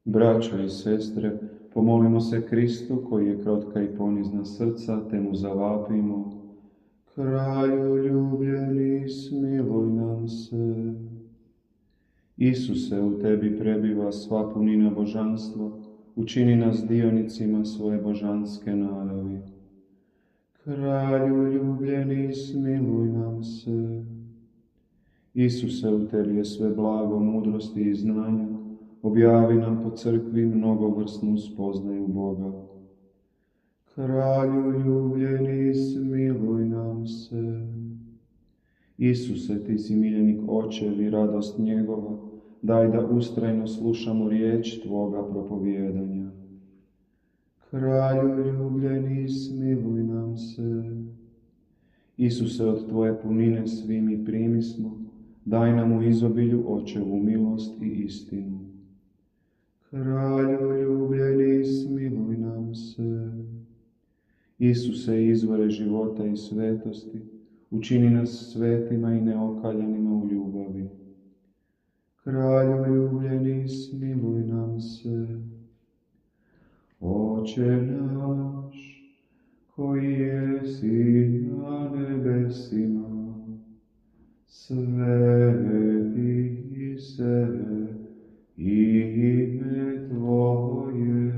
Braćo i sestre, pomolimo se Kristu koji je krotka i ponizna srca, te mu zavapimo. Kralju ljubljeni, smiluj nam se. Isuse, u tebi prebiva sva punina božanstva, učini nas dionicima svoje božanske naravi. Kralju ljubljeni, smiluj nam se. Isuse, u tebi je sve blago, mudrosti i znanja, objavi nam po crkvi mnogovrsnu spoznaju Boga. Kralju ljubljeni, smiluj nam se. Isuse, ti si miljenik Očev i radost njegova, daj da ustrajno slušamo riječ Tvoga propovijedanja. Kralju ljubljeni, smiluj nam se. Isuse, od Tvoje punine svi mi primismo, daj nam u izobilju Očevu milost i istinu. Kralju ljubljeni, smiluj nam se. Isuse, izvore života i svetosti, učini nas svetima i neokaljanima u ljubavi. Kralju ljubljeni, smiluj nam se. Oče naš, koji jesi na nebesima, sveti se ime Tvoje,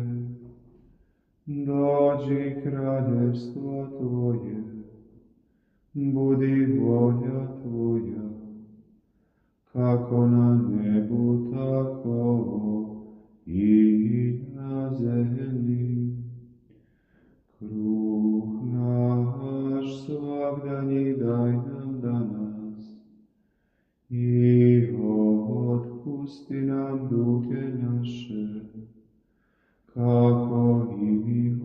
dođi kraljevstvo Tvoje, budi volja Tvoja, kako na nebu, tako i na zemlji. Kruh naš svagdanji daj nam danas i otpusti nam duge naše, kako i mi